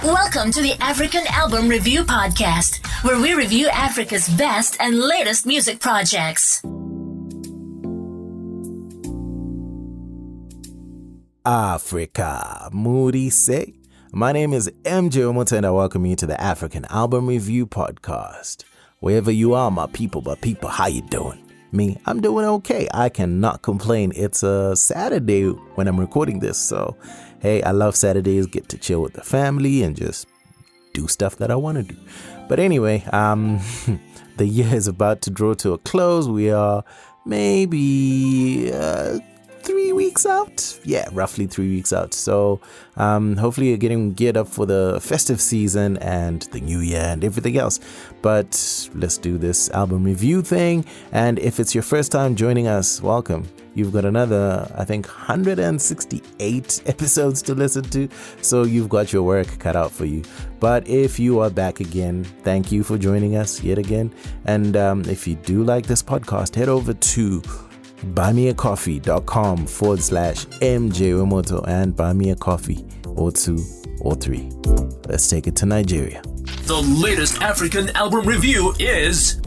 Welcome to the African Album Review Podcast, where we review Africa's best and latest music projects. Africa, Moody say. My name is Wemoto and I welcome you to the African Album Review Podcast. Wherever you are, my people, how you doing? Me, I'm doing okay. I cannot complain. It's a Saturday when I'm recording this, so hey, I love Saturdays. Get to chill with the family and just do stuff that I want to do. But anyway, the year is about to draw to a close. We are maybe 3 weeks out. Yeah, roughly 3 weeks out. So hopefully you're getting geared up for the festive season and the new year and everything else. But let's do this album review thing. And if it's your first time joining us, welcome. You've got another, I think, 168 episodes to listen to. So you've got your work cut out for you. But if you are back again, thank you for joining us yet again. And if you do like this podcast, head over to buymeacoffee.com/MJ Wemoto and buy me a coffee or 2 or 3. Let's take it to Nigeria. The latest African album review is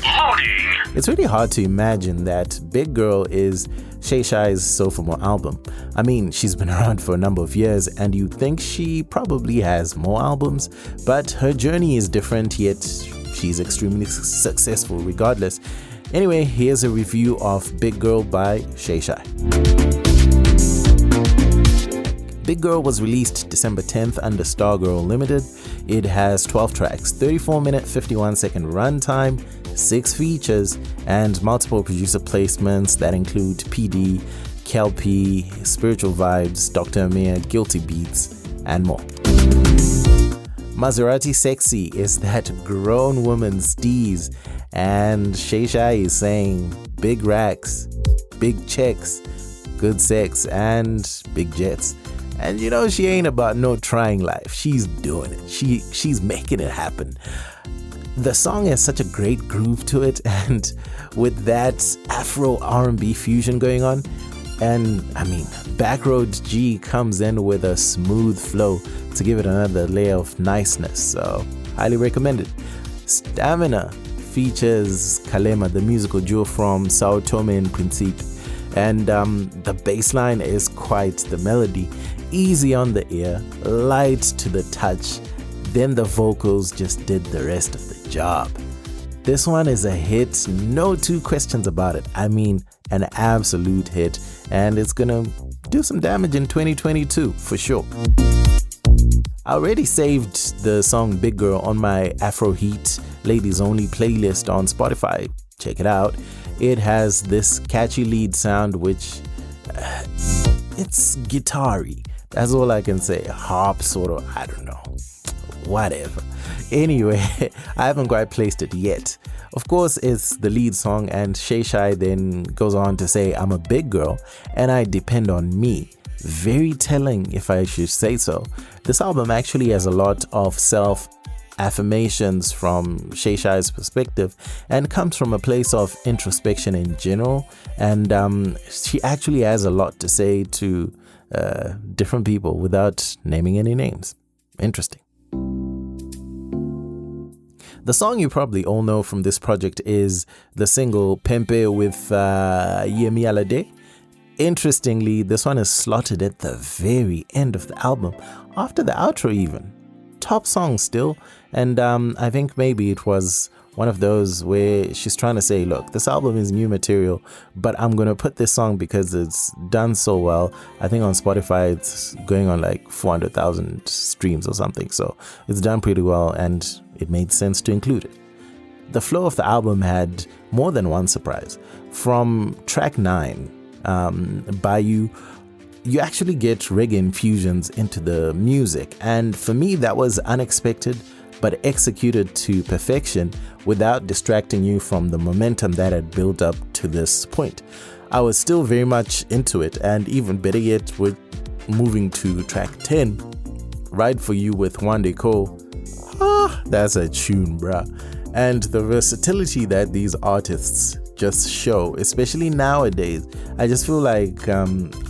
loading. It's really hard to imagine that Big Girl is Seyi Shay's sophomore album. I mean, she's been around for a number of years and you'd think she probably has more albums, but her journey is different, yet she's extremely successful regardless. Anyway, here's a review of Big Girl by Seyi Shay. Big Girl was released December 10th under Stargirl Limited. It has 12 tracks, 34-minute, 51-second runtime, 6 features, and multiple producer placements that include PD, Kelpie, Spiritual Vibes, Dr. Amir, Guilty Beats, and more. Maserati Sexy is that grown woman's steez, and Seyi Shay is saying big racks, big checks, good sex, and big jets. And you know, she ain't about no trying life. She's doing it. She's making it happen. The song has such a great groove to it, and with that Afro R&B fusion going on, and I mean, Backroads G comes in with a smooth flow to give it another layer of niceness. So, highly recommend it. Stamina features Kalema, the musical duo from Sao Tome and Principe, and the bass line is quite the melody. Easy on the ear, light to the touch, then the vocals just did the rest of the job. This one is a hit, no two questions about it. I mean, an absolute hit, and it's gonna do some damage in 2022 for sure. I already saved the song Big Girl on my Afro Heat Ladies Only playlist on Spotify. Check it out. It has this catchy lead sound which it's guitar-y. That's all I can say. Harp sort of, I don't know. Whatever. Anyway, I haven't quite placed it yet. Of course, it's the lead song, and Seyi Shay then goes on to say, I'm a big girl and I depend on me. Very telling, if I should say so. This album actually has a lot of self-affirmations from Seyi Shay's perspective and comes from a place of introspection in general. And she actually has a lot to say to different people without naming any names. Interesting. The song you probably all know from this project is the single Pempe with Yemi Alade. Interestingly, this one is slotted at the very end of the album, after the outro even. Top song still, and I think maybe it was one of those where she's trying to say, look, this album is new material, but I'm going to put this song because it's done so well. I think on Spotify it's going on like 400,000 streams or something, so it's done pretty well and it made sense to include it. The flow of the album had more than one surprise. From track 9, Bayou, you actually get reggae infusions into the music, and for me that was unexpected but executed to perfection without distracting you from the momentum that had built up to this point. I was still very much into it, and even better yet, with moving to track 10, Ride For You with Wande Cole. That's a tune, bruh. And the versatility that these artists just show, especially nowadays. I just feel like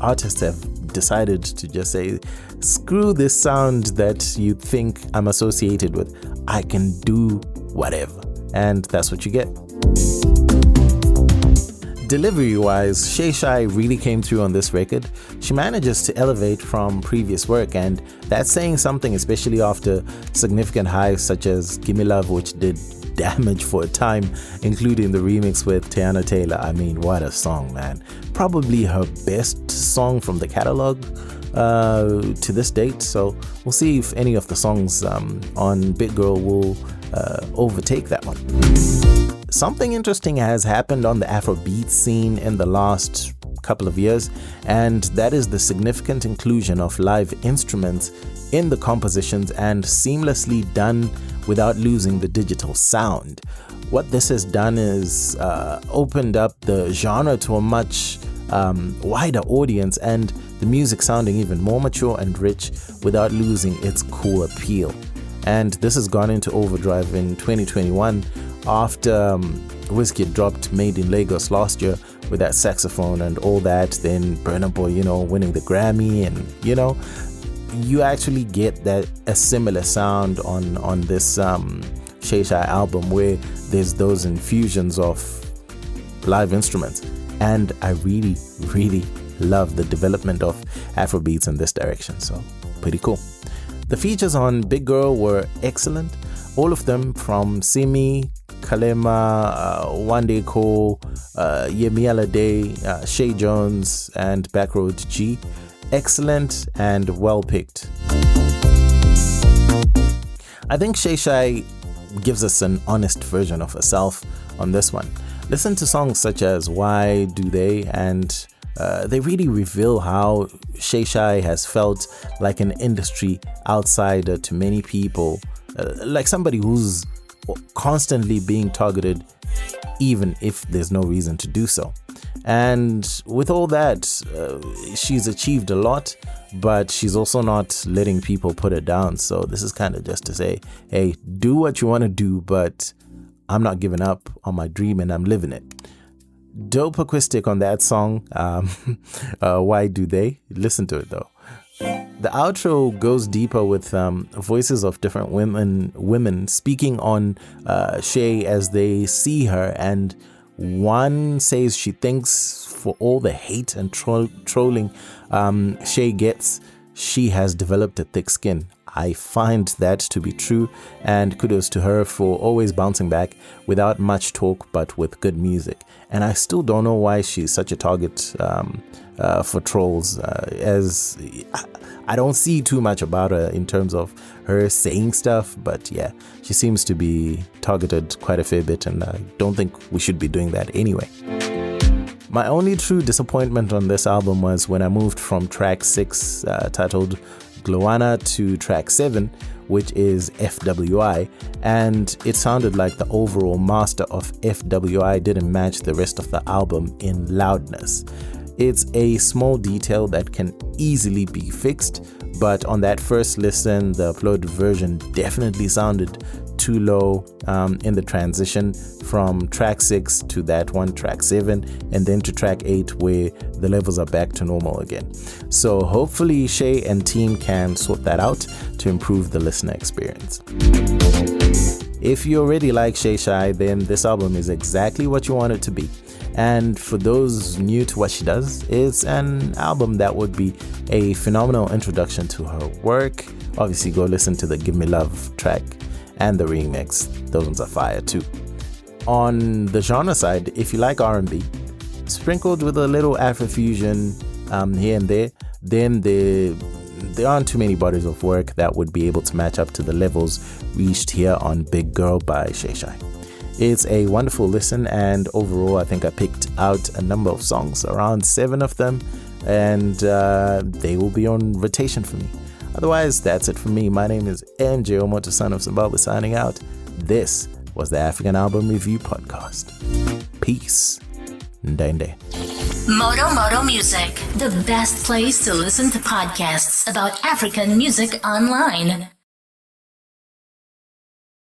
artists have decided to just say, screw this sound that you think I'm associated with. I can do whatever. And that's what you get. Delivery-wise, Seyi Shay really came through on this record. She manages to elevate from previous work, and that's saying something, especially after significant highs such as Gimme Love, which did damage for a time, including the remix with Tiana Taylor. I mean, what a song, man. Probably her best song from the catalog to this date. So we'll see if any of the songs on Big Girl will overtake that one. Something interesting has happened on the Afrobeat scene in the last couple of years, and that is the significant inclusion of live instruments in the compositions and seamlessly done without losing the digital sound. What this has done is opened up the genre to a much wider audience, and the music sounding even more mature and rich without losing its cool appeal. And this has gone into overdrive in 2021 after Wizkid dropped Made in Lagos last year with that saxophone and all that. Then Burna Boy, winning the Grammy, and you actually get a similar sound on this Seyi Shay album, where there's those infusions of live instruments. And I really, really love the development of Afrobeats in this direction. So pretty cool. The features on Big Girl were excellent. All of them, from Simi, Kalema, Wande Cole, Yemiala Day, Shay Jones, and Backroad G. Excellent and well picked. I think Seyi Shay gives us an honest version of herself on this one. Listen to songs such as Why Do They, and they really reveal how Seyi Shay has felt like an industry outsider to many people, like somebody who's constantly being targeted even if there's no reason to do so. And with all that, she's achieved a lot, but she's also not letting people put her down. So this is kind of just to say, hey, do what you want to do, but I'm not giving up on my dream and I'm living it. Dope acoustic on that song. Why Do They? Listen to it though. The outro goes deeper with voices of different women speaking on Shay as they see her, and one says she thinks for all the hate and trolling Shay gets, she has developed a thick skin. I find that to be true, and kudos to her for always bouncing back without much talk but with good music. And I still don't know why she's such a target for trolls, as I don't see too much about her in terms of her saying stuff, but yeah, she seems to be targeted quite a fair bit, and I don't think we should be doing that anyway. My only true disappointment on this album was when I moved from track 6 titled Glowana to track 7, which is FWI, and it sounded like the overall master of FWI didn't match the rest of the album in loudness. It's a small detail that can easily be fixed, but on that first listen, the uploaded version definitely sounded too low in the transition from track 6 to that one, track 7, and then to track 8, where the levels are back to normal again. So hopefully Shay and team can sort that out to improve the listener experience. If you already like Seyi Shay, then this album is exactly what you want it to be. And for those new to what she does, it's an album that would be a phenomenal introduction to her work. Obviously, go listen to the Give Me Love track and the remix. Those ones are fire too. On the genre side, if you like R&B, sprinkled with a little Afrofusion here and there, then there aren't too many bodies of work that would be able to match up to the levels reached here on Big Girl by Seyi Shay. It's a wonderful listen, and overall I think I picked out a number of songs, around 7 of them, and they will be on rotation for me. Otherwise, that's it for me. My name is MJ Wemoto, son of Zimbabwe, signing out. This was the African Album Review Podcast. Peace. Ndende. Moto Music, the best place to listen to podcasts about African music online.